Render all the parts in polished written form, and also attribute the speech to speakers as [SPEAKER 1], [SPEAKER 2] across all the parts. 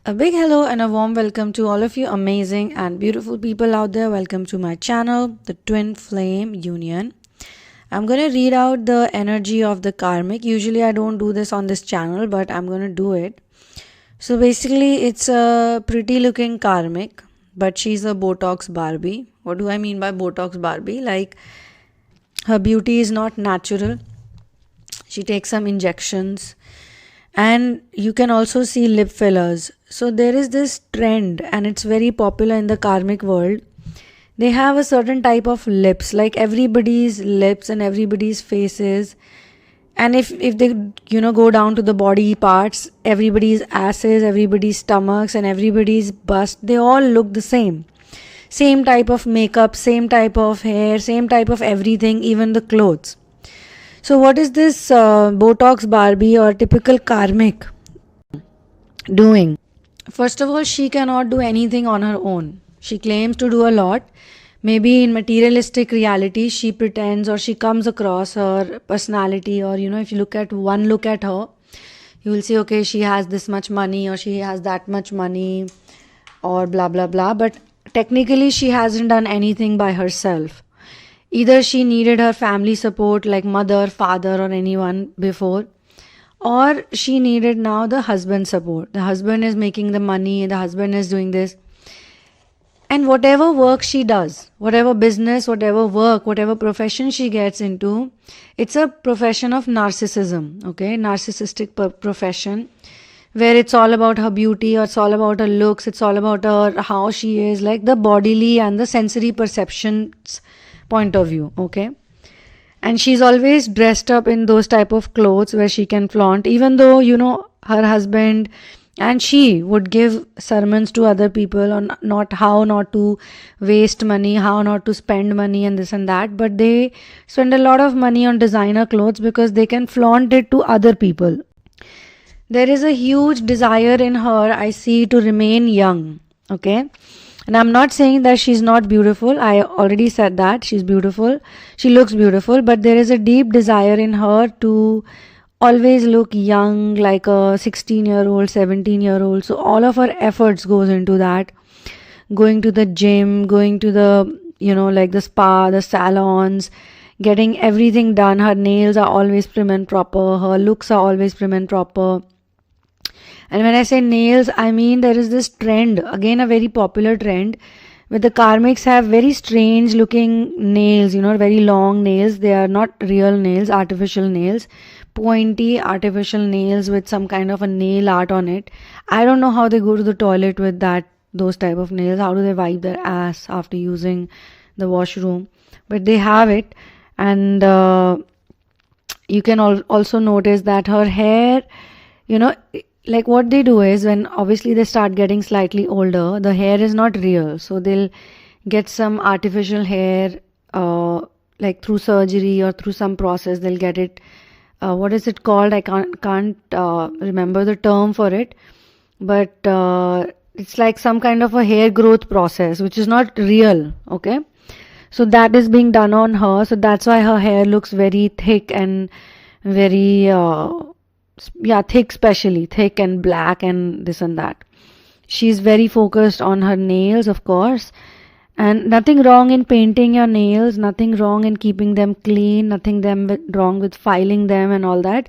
[SPEAKER 1] A big hello and a warm welcome to all of you amazing and beautiful people out there. Welcome to my channel, the Twin Flame Union. I'm going to read out the energy of the karmic. Usually I don't do this on this channel, but I'm going to do it. So basically it's a pretty looking karmic, but she's a Botox Barbie. What do I mean by Botox Barbie? Like, her beauty is not natural. She takes some injections, and you can also see lip fillers. So there is this trend, and it's very popular in the karmic world. They have a certain type of lips, like everybody's lips and everybody's faces. And if they go down to the body parts, everybody's asses, everybody's stomachs, and everybody's bust, they all look the same type of makeup, same type of hair, same type of everything, even the clothes. So what is this Botox Barbie or typical karmic doing? First of all, she cannot do anything on her own. She claims to do a lot. Maybe in materialistic reality, she pretends or she comes across her personality, or if you look at her, you will say, okay, she has this much money or she has that much money or blah blah blah. But technically, she hasn't done anything by herself. Either she needed her family support like mother, father, or anyone before, or she needed now the husband support. The husband is making the money, the husband is doing this. And whatever work she does, whatever business, whatever work, whatever profession she gets into, it's a profession of narcissism, okay? Narcissistic profession, where it's all about her beauty, or it's all about her looks, it's all about her, how she is, like the bodily and the sensory perceptions point of view, okay? And she's always dressed up in those type of clothes where she can flaunt, even though her husband and she would give sermons to other people on how not to waste money, how not to spend money and this and that, but they spend a lot of money on designer clothes because they can flaunt it to other people. There is a huge desire in her, I see, to remain young, okay? And I'm not saying that she's not beautiful. I already said that she's beautiful. She looks beautiful, but there is a deep desire in her to always look young, like a 16-year-old, 17-year-old. So all of her efforts goes into that. Going to the gym, going to the, like the spa, the salons, getting everything done. Her nails are always prim and proper. Her looks are always prim and proper. And when I say nails, I mean there is this trend, again a very popular trend, where the karmics have very strange looking nails, very long nails. They are not real nails, artificial nails, pointy artificial nails with some kind of a nail art on it. I don't know how they go to the toilet with those type of nails. How do they wipe their ass after using the washroom? But they have it. And you can also notice that her hair, like what they do is, when obviously they start getting slightly older, the hair is not real, so they'll get some artificial hair, like through surgery or through some process. They'll get it, what is it called? I can't remember the term for it, but it's like some kind of a hair growth process which is not real, okay? So that is being done on her, so that's why her hair looks very thick and very thick, especially thick and black and this and that. She's very focused on her nails, of course, and nothing wrong in painting your nails, nothing wrong in keeping them clean, nothing wrong with filing them and all that.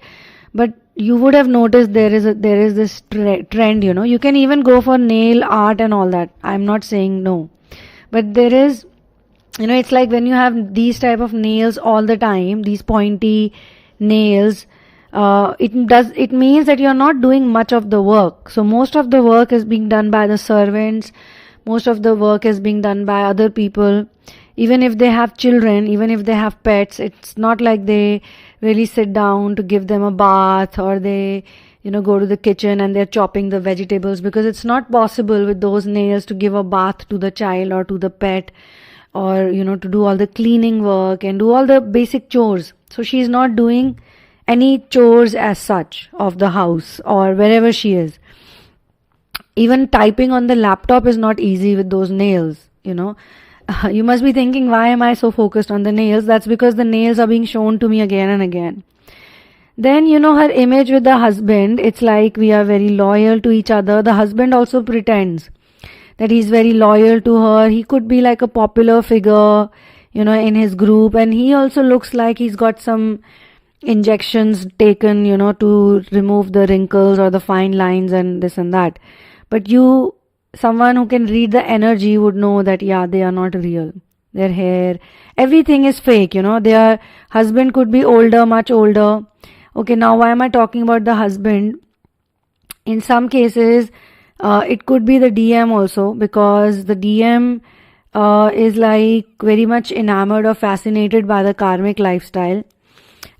[SPEAKER 1] But you would have noticed there is this trend, you can even go for nail art and all that. I'm not saying no, but there is, it's like when you have these type of nails all the time, these pointy nails, it means that you're not doing much of the work. So most of the work is being done by the servants, most of the work is being done by other people. Even if they have children, even if they have pets, it's not like they really sit down to give them a bath, or they go to the kitchen and they're chopping the vegetables, because it's not possible with those nails to give a bath to the child or to the pet, or to do all the cleaning work and do all the basic chores. So she's not doing any chores as such of the house or wherever she is. Even typing on the laptop is not easy with those nails, You must be thinking, why am I so focused on the nails? That's because the nails are being shown to me again and again. Then, her image with the husband, it's like we are very loyal to each other. The husband also pretends that he's very loyal to her. He could be like a popular figure, in his group, and he also looks like he's got some injections taken, to remove the wrinkles or the fine lines and this and that. But someone who can read the energy would know that, yeah, they are not real. Their hair, everything is fake, Their husband could be older, much older. Okay, now why am I talking about the husband? In some cases, it could be the DM also, because the DM is like very much enamored or fascinated by the karmic lifestyle,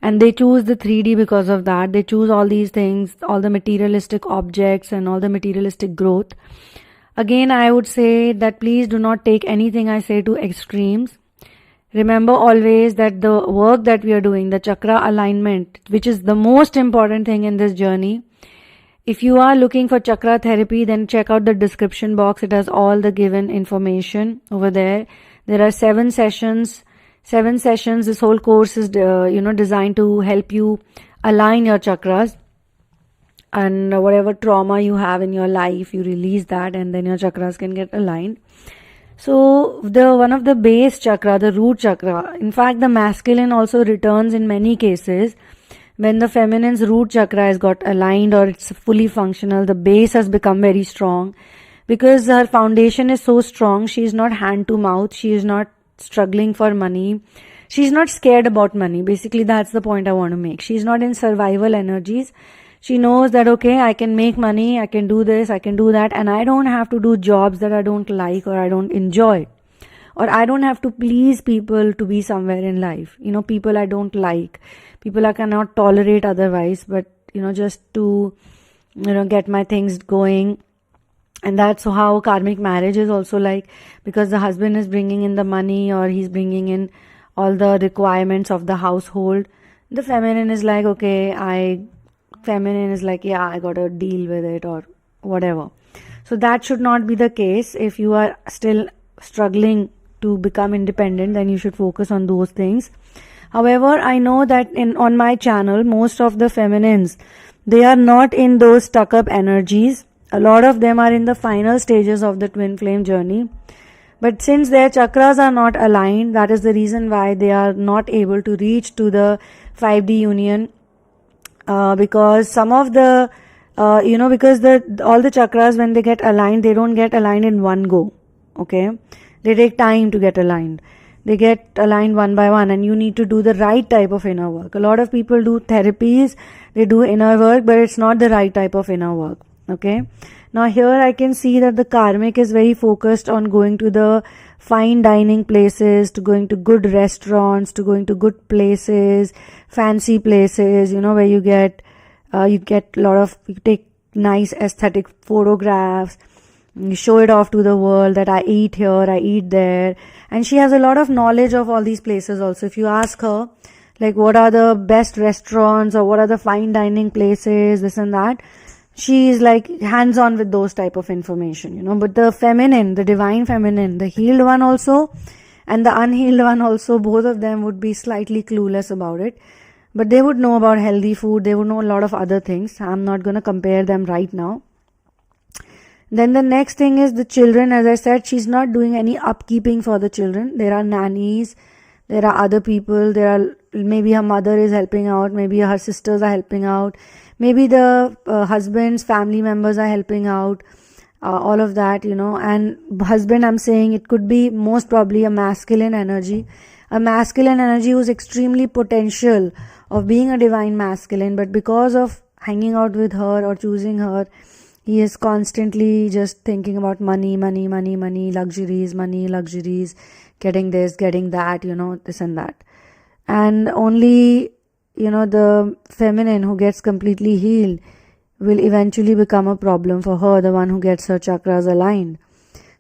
[SPEAKER 1] and they choose the 3D because of that. They choose all these things, all the materialistic objects and all the materialistic growth. Again, I would say that please do not take anything I say to extremes. Remember always that the work that we are doing, the chakra alignment, which is the most important thing in this journey. If you are looking for chakra therapy, then check out the description box. It has all the given information over there. There are 7 sessions. 7 sessions. This whole course is, designed to help you align your chakras. And whatever trauma you have in your life, you release that, and then your chakras can get aligned. So one of the base chakra, the root chakra, in fact the masculine also returns in many cases when the feminine's root chakra has got aligned or it's fully functional. The base has become very strong because her foundation is so strong. She is not hand to mouth. She is not struggling for money. She is not scared about money. Basically, that's the point I want to make. She is not in survival energies. She knows that, okay, I can make money, I can do this, I can do that, and I don't have to do jobs that I don't like or I don't enjoy. Or I don't have to please people to be somewhere in life. People I don't like, people I cannot tolerate otherwise, but, just to, get my things going. And that's how karmic marriage is also like, because the husband is bringing in the money or he's bringing in all the requirements of the household. The feminine is like, yeah, I gotta deal with it or whatever. So that should not be the case. If you are still struggling to become independent, then you should focus on those things. However, I know that on my channel, most of the feminines, they are not in those stuck up energies. A lot of them are in the final stages of the twin flame journey. But since their chakras are not aligned, that is the reason why they are not able to reach to the 5D union. Because some of the, because all the chakras, when they get aligned, they don't get aligned in one go. Okay, they take time to get aligned. They get aligned one by one, and you need to do the right type of inner work. A lot of people do therapies, they do inner work, but it's not the right type of inner work. Okay, now here I can see that the karmic is very focused on going to the fine dining places, to going to good restaurants, to going to good places, fancy places, where you get you take nice aesthetic photographs, you show it off to the world that I eat here, I eat there. And she has a lot of knowledge of all these places also. If you ask her, like, what are the best restaurants or what are the fine dining places, this and that, she is like hands on with those type of information, But the feminine, the divine feminine, the healed one also and the unhealed one also, both of them would be slightly clueless about it. But they would know about healthy food, they would know a lot of other things. I'm not going to compare them right now. Then the next thing is the children. As I said, she's not doing any upkeeping for the children. There are nannies, there are other people, maybe her mother is helping out, maybe her sisters are helping out, maybe the husband's family members are helping out, all of that, and husband, I'm saying it could be most probably a masculine energy who's extremely potential of being a divine masculine, but because of hanging out with her or choosing her, he is constantly just thinking about money, luxuries, getting this, getting that, this and that. And only, the feminine who gets completely healed will eventually become a problem for her, the one who gets her chakras aligned.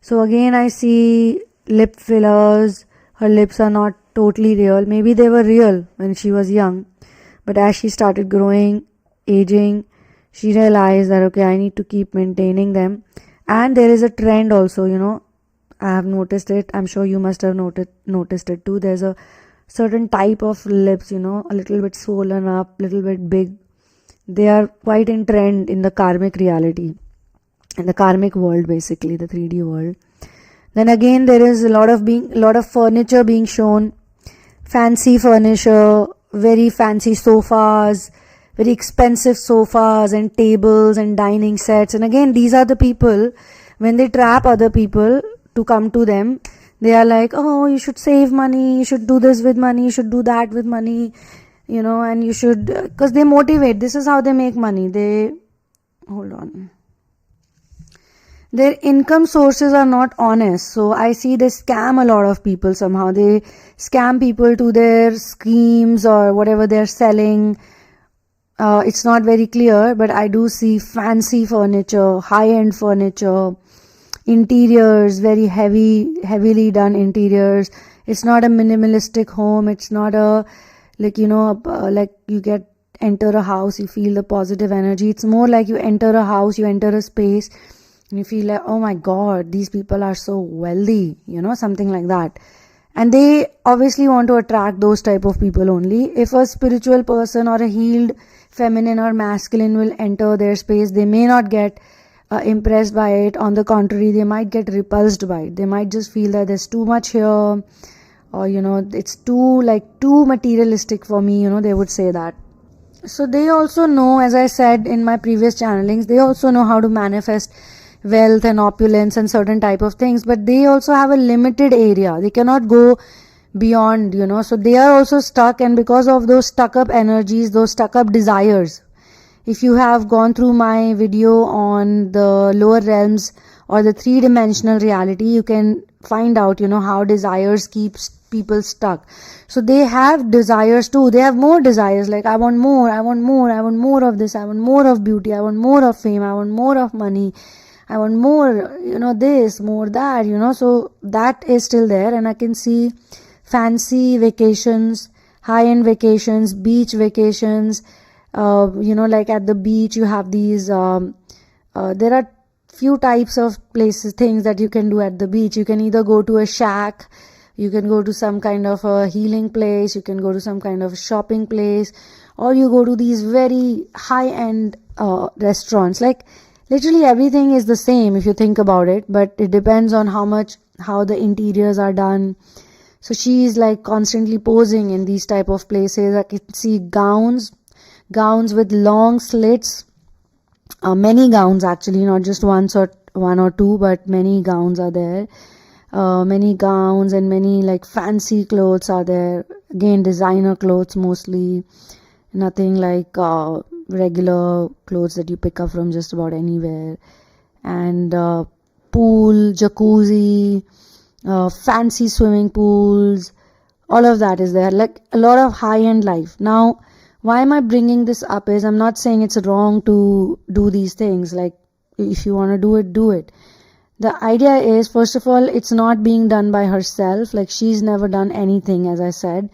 [SPEAKER 1] So again, I see lip fillers. Her lips are not totally real. Maybe they were real when she was young, but as she started growing, aging, she realized that, okay, I need to keep maintaining them. And there is a trend also, I have noticed it. I'm sure you must have noticed it too. There's a certain type of lips, you know, a little bit swollen up, little bit big. They are quite in trend in the karmic reality, in the karmic world, basically the 3D world. Then again, there is a lot of furniture being shown, fancy furniture, very fancy sofas, very expensive sofas and tables and dining sets. And again, these are the people, when they trap other people to come to them, they are like, oh, you should save money, you should do this with money, you should do that with money, you know, and you should, because they motivate. This is how they make money. Hold on. Their income sources are not honest. So I see they scam a lot of people somehow. They scam people to their schemes or whatever they're selling. It's not very clear, but I do see fancy furniture, high-end furniture, interiors, very heavily done interiors. It's not a minimalistic home. It's not a, like, you know, like you enter a house, you feel the positive energy. It's more like you enter a house, you enter a space, and you feel like, oh my God, these people are so wealthy, you know, something like that. And they obviously want to attract those type of people only. If a spiritual person or a healed feminine or masculine will enter their space, they may not get impressed by it. On the contrary, they might get repulsed by it. They might just feel that there's too much here, or, you know, it's too materialistic for me, you know, they would say that. So they also know, as I said in my previous channelings, they also know how to manifest wealth and opulence and certain type of things, but they also have a limited area. They cannot go beyond, you know, so they are also stuck. And because of those stuck up energies, those stuck up desires, if you have gone through my video on the lower realms or the 3-dimensional reality, you can find out, you know, how desires keeps people stuck. So they have desires too. They have more desires, like I want more, I want more, I want more of this, I want more of beauty, I want more of fame, I want more of money, I want more, you know, this, more that, you know. So that is still there. And I can see fancy vacations, high-end vacations, beach vacations, you know, like at the beach you have these, there are few types of places, things that you can do at the beach. You can either go to a shack, you can go to some kind of a healing place, you can go to some kind of shopping place, or you go to these very high-end restaurants. Like, literally everything is the same if you think about it, but it depends on how the interiors are done. So she is like constantly posing in these type of places. I can see gowns with long slits, many gowns actually, not just one or two, but many gowns are there. Many gowns and many like fancy clothes are there. Again, designer clothes mostly, nothing like regular clothes that you pick up from just about anywhere. And pool, jacuzzi, fancy swimming pools, all of that is there. Like a lot of high-end life. Now, why am I bringing this up is, I'm not saying it's wrong to do these things. Like, if you want to do it, do it. The idea is, first of all, it's not being done by herself. Like, she's never done anything, as I said.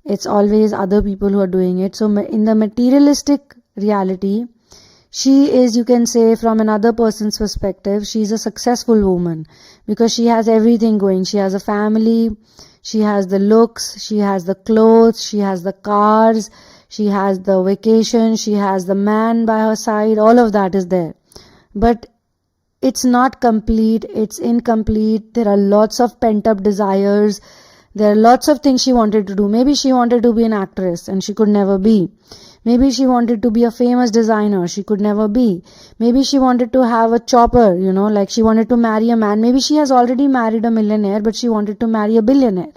[SPEAKER 1] It's always other people who are doing it. So in the materialistic reality, she is, you can say, from another person's perspective, she's a successful woman because she has everything going. She has a family, she has the looks, she has the clothes, she has the cars, she has the vacation, she has the man by her side. All of that is there. But it's not complete, it's incomplete. There are lots of pent-up desires. There are lots of things she wanted to do. Maybe she wanted to be an actress and she could never be. Maybe she wanted to be a famous designer. She could never be. Maybe she wanted to have a chopper, you know, like she wanted to marry a man. Maybe she has already married a millionaire, but she wanted to marry a billionaire.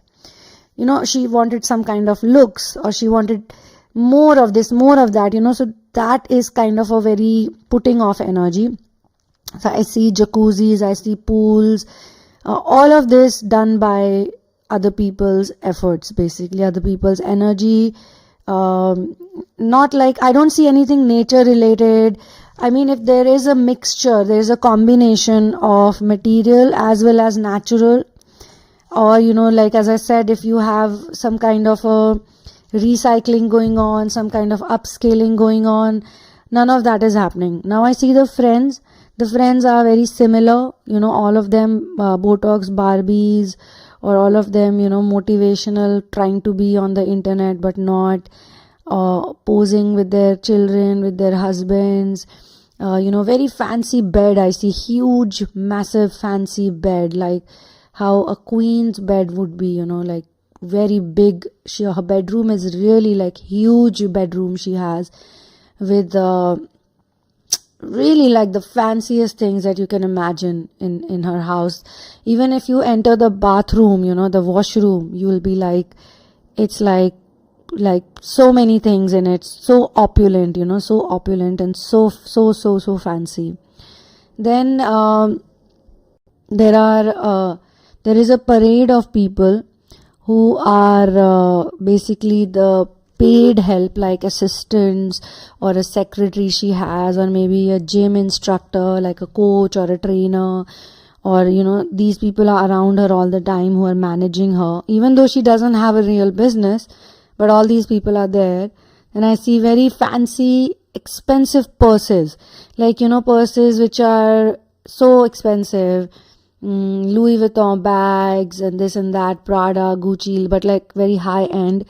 [SPEAKER 1] You know, she wanted some kind of looks, or she wanted more of this, more of that, you know. So that is kind of a very putting off energy. So I see jacuzzis, I see pools, all of this done by other people's efforts, basically, other people's energy. Not like, I don't see anything nature related. I mean, if there is a mixture, there is a combination of material as well as natural, or, you know, like as I said, if you have some kind of a recycling going on, some kind of upscaling going on, none of that is happening. Now I see the friends are very similar, you know, all of them Botox Barbies, or all of them, motivational, trying to be on the internet but not, posing with their children, with their husbands. Very fancy bed. I see huge, massive, fancy bed, like how a queen's bed would be, like very big. Her bedroom is really like huge bedroom she has, with really like the fanciest things that you can imagine in her house. Even if you enter the bathroom, the washroom, you will be like, it's like so many things in it, so opulent, so opulent and so fancy. Then there is a parade of people who are basically the paid help, like assistants or a secretary she has, or maybe a gym instructor like a coach or a trainer, or these people are around her all the time who are managing her, even though she doesn't have a real business, but all these people are there. And I see very fancy, expensive purses, like purses which are so expensive, Louis Vuitton bags and this and that, Prada, Gucci, but like very high end.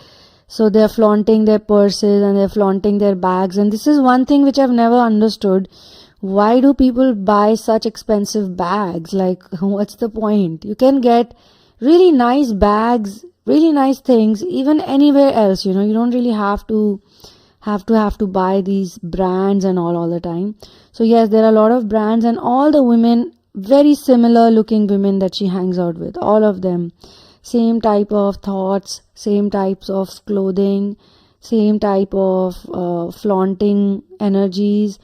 [SPEAKER 1] So they're flaunting their purses and they're flaunting their bags. And this is one thing which I've never understood. Why do people buy such expensive bags? Like, what's the point? You can get really nice bags, really nice things, even anywhere else. You don't really have to buy these brands and all the time. So yes, there are a lot of brands, and all the women, very similar looking women that she hangs out with, all of them. Same type of thoughts, same types of clothing, same type of flaunting energies,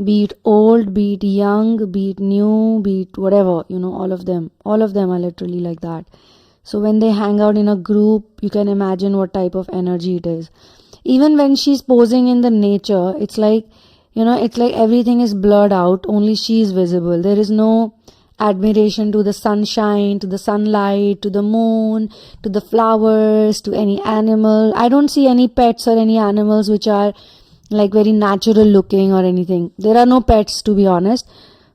[SPEAKER 1] be it old, be it young, be it new, be it whatever, all of them are literally like that. So when they hang out in a group, you can imagine what type of energy it is. Even when she's posing in the nature, it's like, it's like everything is blurred out, only she is visible. There is no admiration to the sunshine, to the sunlight, to the moon, to the flowers, to any animal. I don't see any pets or any animals which are like very natural looking or anything. There are no pets, to be honest.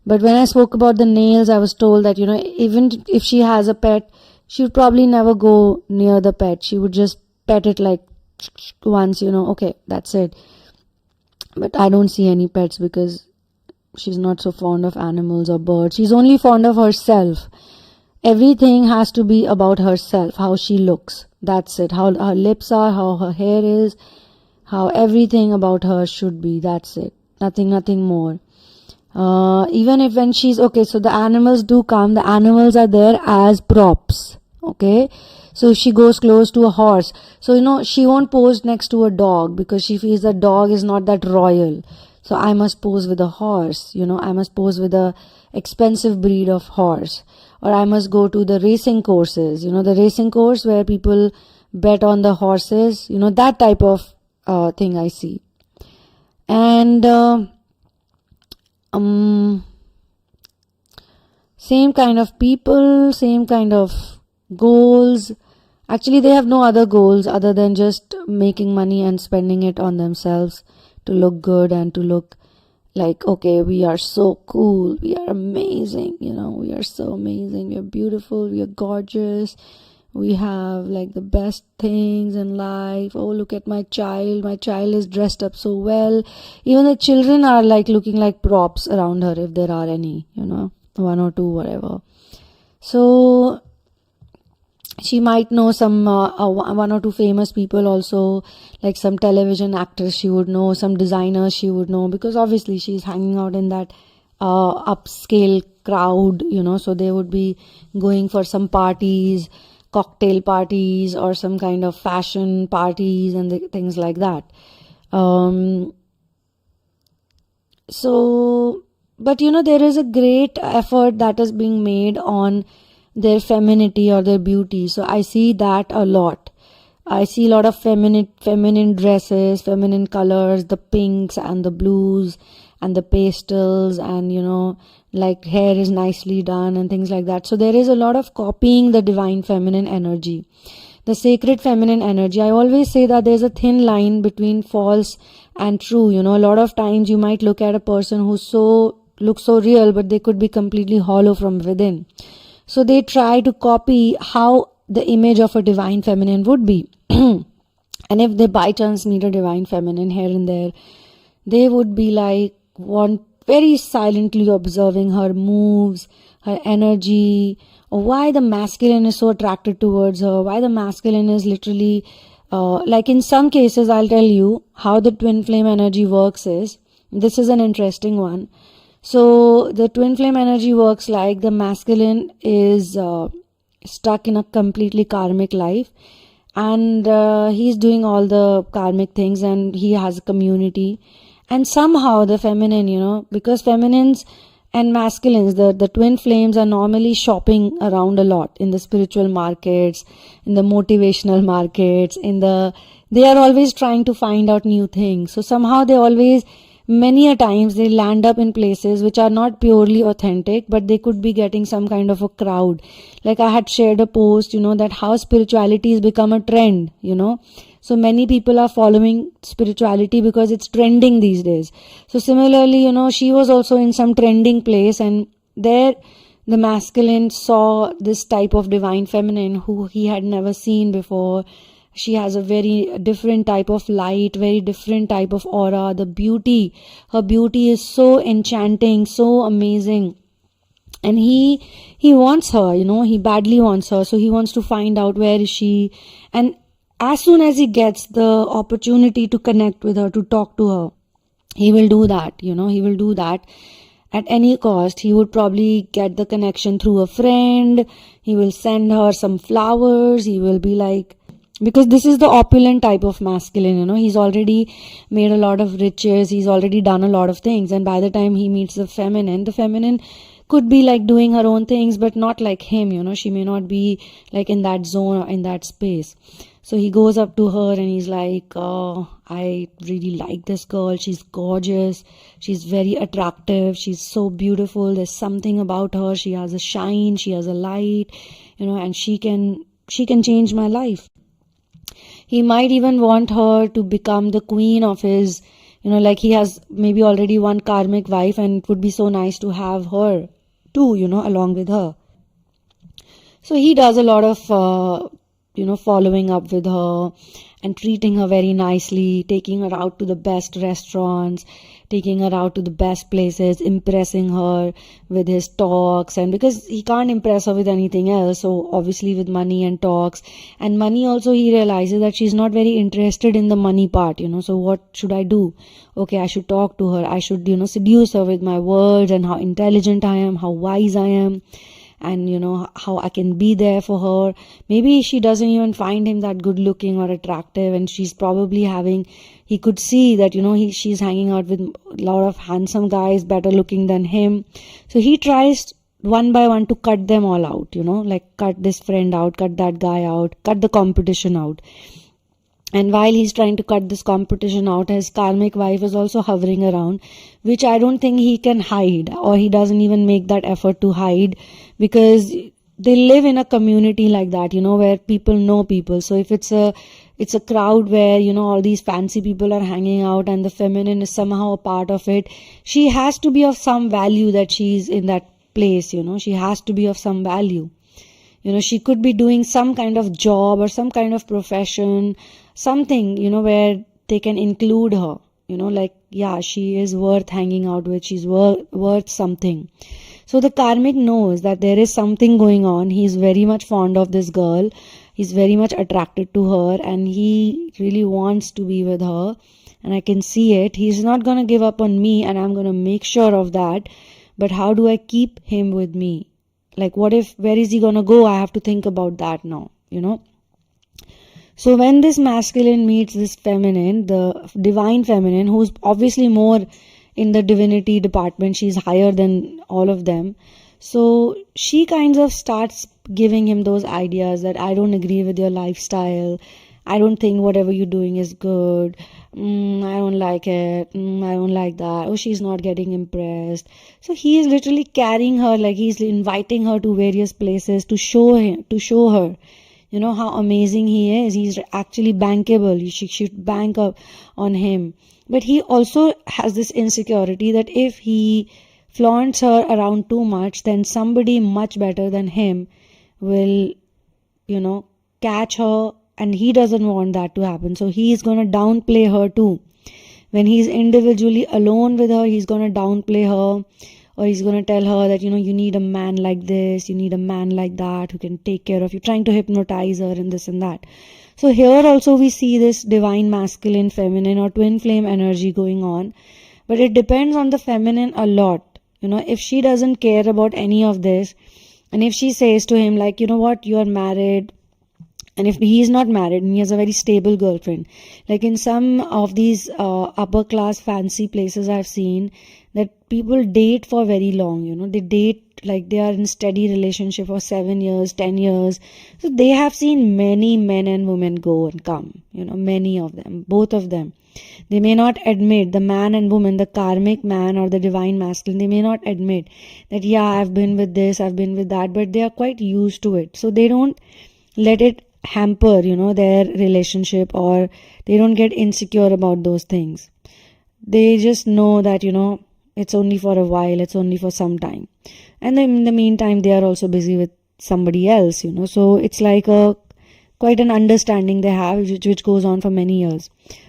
[SPEAKER 1] But when I spoke about the nails, I was told that, even if she has a pet, she would probably never go near the pet. She would just pet it like once, okay, that's it. But I don't see any pets because she's not so fond of animals or birds. She's only fond of herself. Everything has to be about herself, how she looks. That's it. How her lips are, how her hair is, how everything about her should be. That's it. Nothing more. Even if when she's, okay, so the animals do come, the animals are there as props. Okay. So if she goes close to a horse, so she won't pose next to a dog because she feels that dog is not that royal. So I must pose with a horse, I must pose with a expensive breed of horse. Or I must go to the racing courses, the racing course where people bet on the horses, that type of thing I see. And same kind of people, same kind of goals. Actually, they have no other goals other than just making money and spending it on themselves to look good and to look like, okay, we are so cool, we are amazing, we are so amazing, we are beautiful, we are gorgeous, we have like the best things in life. Oh, look at my child is dressed up so well. Even the children are like looking like props around her, if there are any, one or two, whatever. So she might know some one or two famous people also, like some television actors she would know, some designers she would know, because obviously she's hanging out in that upscale crowd, so they would be going for some parties, cocktail parties, or some kind of fashion parties and things like that. So, but there is a great effort that is being made on their femininity or their beauty. So I see that a lot. I see a lot of feminine dresses, feminine colors, the pinks and the blues and the pastels, and like hair is nicely done and things like that. So there is a lot of copying the divine feminine energy, the sacred feminine energy. I always say that there's a thin line between false and true. A lot of times you might look at a person who looks so real, but they could be completely hollow from within. So they try to copy how the image of a divine feminine would be. And if they by chance meet a divine feminine here and there, they would be like one very silently observing her moves, her energy, or why the masculine is so attracted towards her, why the masculine is literally like in some cases, I'll tell you how the twin flame energy works is, this is an interesting one. So the twin flame energy works like the masculine is stuck in a completely karmic life, and he's doing all the karmic things, and he has a community. And somehow the feminine, because feminines and masculines, the twin flames are normally shopping around a lot in the spiritual markets, in the motivational markets, they are always trying to find out new things. So somehow they always, many a times they land up in places which are not purely authentic, but they could be getting some kind of a crowd. Like I had shared a post, that how spirituality has become a trend, So many people are following spirituality because it's trending these days. So similarly, she was also in some trending place, and there the masculine saw this type of divine feminine who he had never seen before. She has a very different type of light, very different type of aura. The beauty, her beauty is so enchanting, so amazing. And he wants her, he badly wants her. So he wants to find out where is she. And as soon as he gets the opportunity to connect with her, to talk to her, he will do that, he will do that at any cost. He would probably get the connection through a friend. He will send her some flowers. He will be like, because this is the opulent type of masculine, he's already made a lot of riches. He's already done a lot of things. And by the time he meets the feminine could be like doing her own things, but not like him, she may not be like in that zone or in that space. So he goes up to her and he's like, oh, I really like this girl. She's gorgeous. She's very attractive. She's so beautiful. There's something about her. She has a shine. She has a light, and she can change my life. He might even want her to become the queen of his, like he has maybe already one karmic wife, and it would be so nice to have her too, along with her. So he does a lot of, following up with her and treating her very nicely, taking her out to the best restaurants, taking her out to the best places, impressing her with his talks. And because he can't impress her with anything else, so obviously with money and talks. And money also, he realizes that she's not very interested in the money part, so what should I do? Okay, I should talk to her. I should, seduce her with my words and how intelligent I am, how wise I am, and how I can be there for her. Maybe she doesn't even find him that good looking or attractive, and she's probably he could see that she's hanging out with a lot of handsome guys, better looking than him. So he tries one by one to cut them all out, like cut this friend out, cut that guy out, cut the competition out. And while he's trying to cut this competition out, his karmic wife is also hovering around, which I don't think he can hide, or he doesn't even make that effort to hide, because they live in a community like that, where people know people. So if it's a crowd where, all these fancy people are hanging out and the feminine is somehow a part of it, she has to be of some value that she's in that place, she has to be of some value. She could be doing some kind of job or some kind of profession, something, where they can include her, like, yeah, she is worth hanging out with, she's worth something. So the karmic knows that there is something going on. He's very much fond of this girl. He's very much attracted to her, and he really wants to be with her. And I can see it. He's not going to give up on me, and I'm going to make sure of that. But how do I keep him with me? Like, where is he going to go? I have to think about that now, So when this masculine meets this feminine, the divine feminine, who's obviously more in the divinity department, she's higher than all of them. So she kind of starts giving him those ideas that I don't agree with your lifestyle. I don't think whatever you're doing is good. I don't like it. I don't like that. Oh, she's not getting impressed. So he is literally carrying her, like he's inviting her to various places to show her, how amazing he is. He's actually bankable. She should bank up on him. But he also has this insecurity that if he flaunts her around too much, then somebody much better than him will, catch her, and he doesn't want that to happen. So he is going to downplay her too. When he's individually alone with her, he's going to downplay her, or he's going to tell her that, you need a man like this, you need a man like that who can take care of you, trying to hypnotize her and this and that. So here also we see this divine masculine, feminine, or twin flame energy going on. But it depends on the feminine a lot. If she doesn't care about any of this, and if she says to him, like, what, you are married, and if he is not married and he has a very stable girlfriend, like in some of these upper class fancy places I've seen, that people date for very long. They date like they are in steady relationship for 7 years, 10 years. So they have seen many men and women go and come, many of them, both of them. They may not admit, the man and woman, the karmic man or the divine masculine, they may not admit that, yeah, I've been with this, I've been with that, but they are quite used to it. So they don't let it hamper, their relationship, or they don't get insecure about those things. They just know that, it's only for a while, it's only for some time. And then in the meantime, they are also busy with somebody else, So it's like quite an understanding they have, which goes on for many years.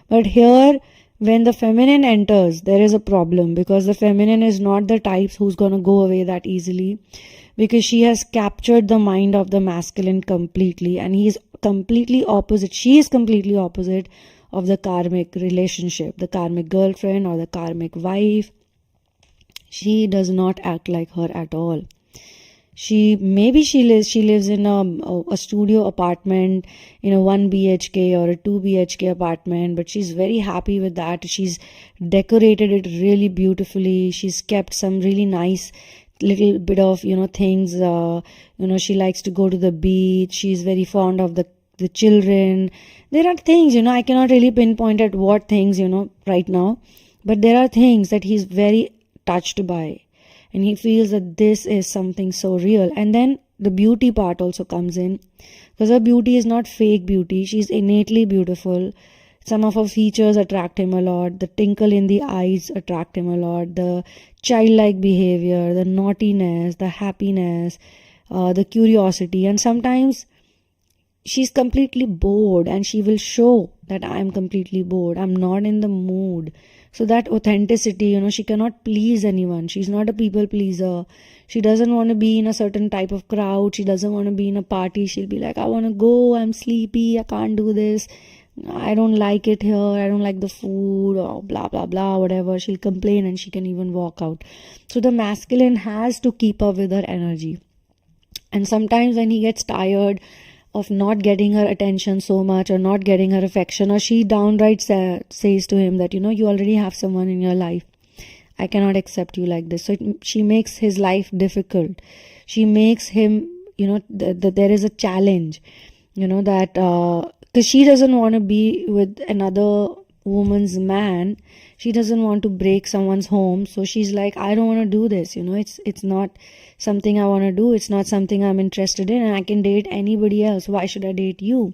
[SPEAKER 1] But here, when the feminine enters, there is a problem, because the feminine is not the types who's going to go away that easily, because she has captured the mind of the masculine completely, and he is completely opposite. She is completely opposite of the karmic relationship, the karmic girlfriend or the karmic wife. She does not act like her at all. She lives in a studio apartment, in a 1 BHK or a 2 BHK apartment, but she's very happy with that. She's decorated it really beautifully. She's kept some really nice little bit of things. She likes to go to the beach. She's very fond of the children. There are things, I cannot really pinpoint at what things, right now, but there are things that he's very touched by. And he feels that this is something so real. And then the beauty part also comes in, because her beauty is not fake beauty. She's innately beautiful. Some of her features attract him a lot. The twinkle in the eyes attract him a lot. The childlike behavior, the naughtiness, the happiness, the curiosity. And sometimes she's completely bored, and she will show that I'm completely bored. I'm not in the mood. So that authenticity, she cannot please anyone. She's not a people pleaser. She doesn't want to be in a certain type of crowd. She doesn't want to be in a party. She'll be like, I want to go. I'm sleepy. I can't do this. I don't like it here. I don't like the food, or blah, blah, blah, whatever. She'll complain, and she can even walk out. So the masculine has to keep up with her energy. And sometimes when he gets tired of not getting her attention so much, or not getting her affection, or she downright says to him that, you already have someone in your life. I cannot accept you like this. So she makes his life difficult. She makes him, that there is a challenge, that, because she doesn't want to be with another woman's man. She doesn't want to break someone's home. So she's like, I don't want to do this. It's not something I want to do. It's not something I'm interested in, and I can date anybody else. Why should I date you?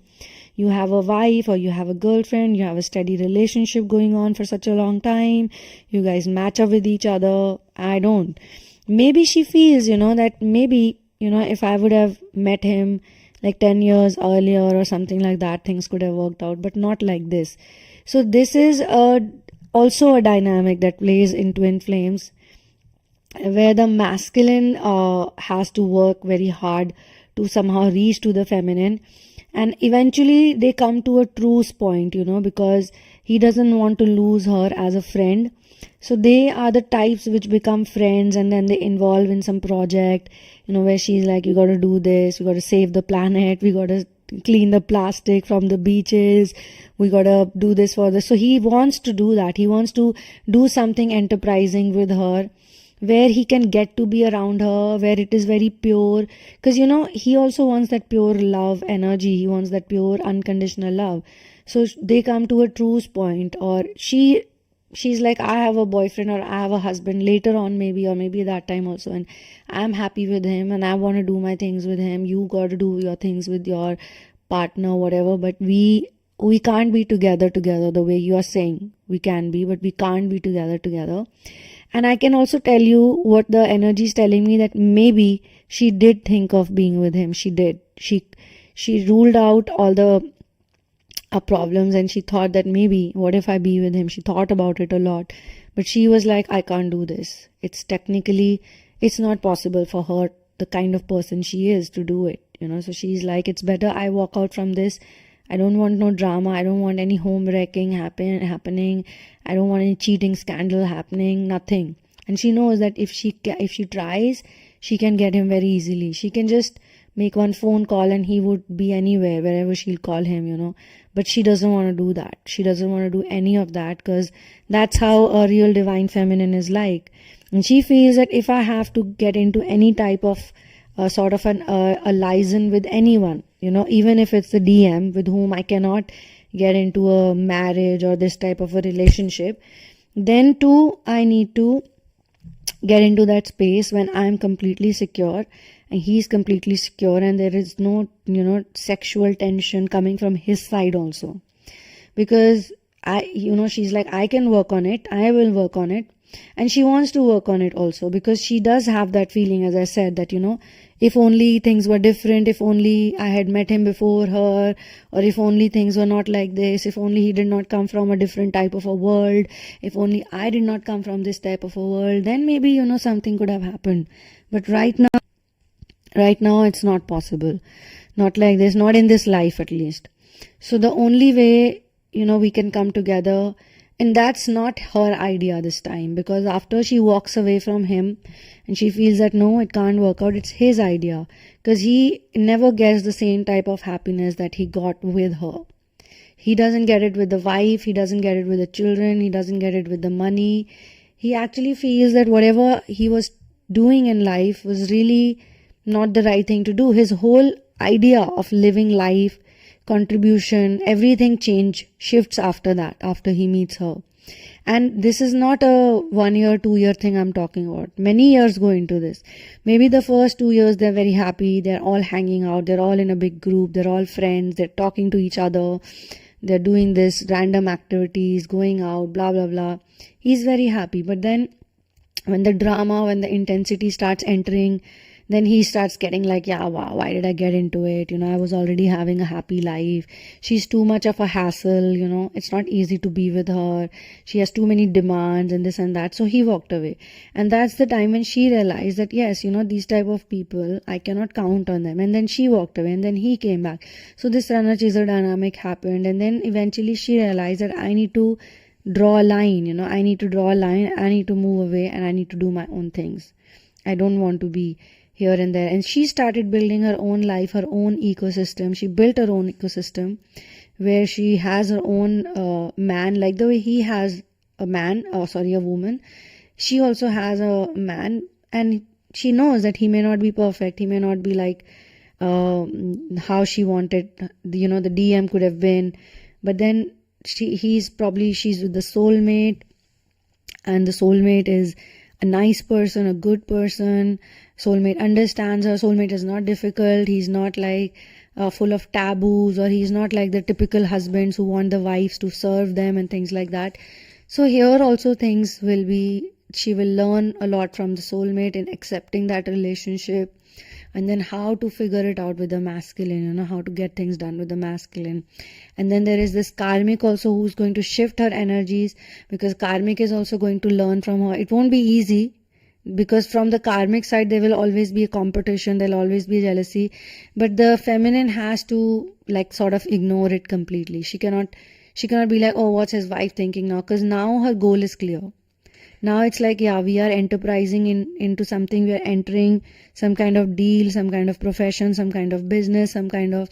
[SPEAKER 1] You have a wife, or you have a girlfriend, you have a steady relationship going on for such a long time. You guys match up with each other. I don't. Maybe she feels, that maybe, if I would have met him like 10 years earlier or something like that, things could have worked out, but not like this. So this is also a dynamic that plays in twin flames, where the masculine has to work very hard to somehow reach to the feminine, and eventually they come to a truce point, because he doesn't want to lose her as a friend. So they are the types which become friends, and then they involve in some project, where she's like, you got to do this, we got to save the planet, we got to clean the plastic from the beaches, we got to do this for this. So he wants to do that. He wants to do something enterprising with her, where he can get to be around her, where it is very pure. Because, he also wants that pure love energy. He wants that pure unconditional love. So they come to a truce point, or she's like, I have a boyfriend, or I have a husband later on, maybe, or maybe that time also, and I'm happy with him, and I want to do my things with him. You got to do your things with your partner, whatever, but we can't be together the way you are saying we can be, but we can't be together. And I can also tell you what the energy is telling me, that maybe she did think of being with him. She did. She she ruled out all the problems, and she thought that maybe what if I be with him. She thought about it a lot, but she was like, I can't do this. It's not possible for her, the kind of person she is, to do it, so she's like, it's better I walk out from this. I don't want no drama. I don't want any home wrecking happening. I don't want any cheating scandal happening, nothing. And she knows that if she tries, she can get him very easily. She can just make one phone call and he would be anywhere, wherever she'll call him. But she doesn't want to do that. She doesn't want to do any of that, because that's how a real divine feminine is like. And she feels that if I have to get into any type of sort of a liaison with anyone, even if it's the DM with whom I cannot get into a marriage or this type of a relationship, then too I need to get into that space when I'm completely secure and he's completely secure, and there is no sexual tension coming from his side also. Because she's like, I can work on it, I will work on it. And she wants to work on it also, because she does have that feeling, as I said, that if only things were different, if only I had met him before her, or if only things were not like this, if only he did not come from a different type of a world, if only I did not come from this type of a world, then maybe something could have happened. But right now it's not possible, not like this, not in this life at least. So the only way we can come together, and that's not her idea this time, because after she walks away from him and she feels that no, it can't work out, it's his idea, because he never gets the same type of happiness that he got with her. He doesn't get it with the wife, he doesn't get it with the children, he doesn't get it with the money. He actually feels that whatever he was doing in life was really not the right thing to do. His whole idea of living life, contribution, everything shifts after that, after he meets her. And this is not a 1 year, 2 year thing I'm talking about. Many years go into this. Maybe the first 2 years they're very happy, they're all hanging out, they're all in a big group, they're all friends, they're talking to each other, they're doing this random activities, going out, blah blah blah. He's very happy. But then when the drama, when the intensity starts entering, then he starts getting like, yeah, wow, why did I get into it? I was already having a happy life. She's too much of a hassle, it's not easy to be with her. She has too many demands and this and that. So he walked away. And that's the time when she realized that, yes, these type of people, I cannot count on them. And then she walked away and then he came back. So this runner-chaser dynamic happened. And then eventually she realized that I need to draw a line, I need to draw a line. I need to move away and I need to do my own things. I don't want to be here and there. And she started building her own life, her own ecosystem. She built her own ecosystem where she has her own man, like the way he has a woman. She also has a man, and she knows that he may not be perfect. He may not be like how she wanted, the DM could have been. But then she's with the soulmate, and the soulmate is a nice person, a good person. Soulmate understands her. Soulmate is not difficult. He's not like full of taboos, or he's not like the typical husbands who want the wives to serve them and things like that. So here also she will learn a lot from the soulmate in accepting that relationship, and then how to figure it out with the masculine, how to get things done with the masculine. And then there is this karmic also who's going to shift her energies, because karmic is also going to learn from her. It won't be easy, because from the karmic side there will always be a competition, there'll always be jealousy, but the feminine has to like sort of ignore it completely. She cannot be like, oh, what's his wife thinking now, because now her goal is clear. Now it's like, yeah, we are enterprising into something. We are entering some kind of deal, some kind of profession, some kind of business, some kind of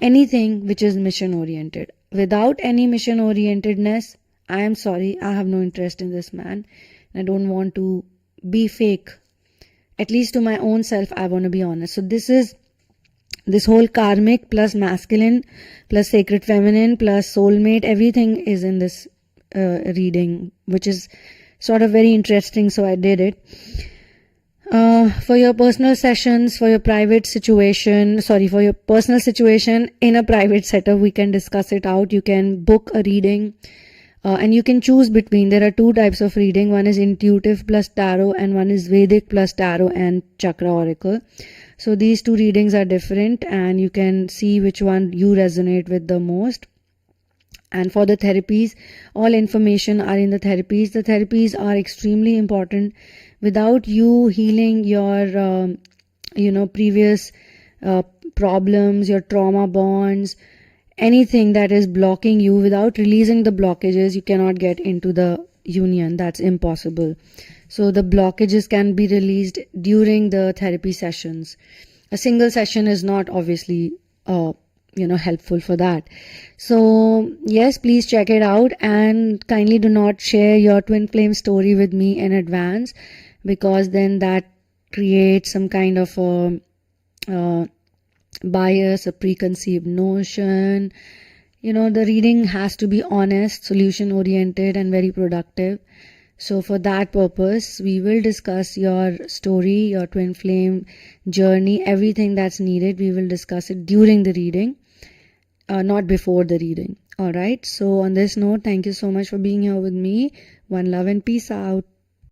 [SPEAKER 1] anything which is mission oriented. Without any mission orientedness, I am sorry, I have no interest in this man. I don't want to be fake. At least to my own self, I want to be honest. So this whole karmic plus masculine plus sacred feminine plus soulmate, everything is in this reading, which is sort of very interesting. So I did it. For your personal sessions, for your personal situation in a private setup, we can discuss it out. You can book a reading. And you can choose between, there are two types of reading. One is intuitive plus tarot, and one is Vedic plus tarot and chakra oracle. So these two readings are different, and you can see which one you resonate with the most. And for the therapies, all information are in the therapies. The therapies are extremely important. Without you healing your previous problems, your trauma bonds, anything that is blocking you, without releasing the blockages, you cannot get into the union. That's impossible. So the blockages can be released during the therapy sessions. A single session is not obviously helpful for that. So yes, please check it out, and kindly do not share your twin flame story with me in advance, because then that creates some kind of a bias, a preconceived notion. The reading has to be honest, solution oriented, and very productive. So for that purpose, we will discuss your story, your twin flame journey, everything that's needed. We will discuss it during the reading, not before the reading. All right. So on this note, thank you so much for being here with me. One love and peace out.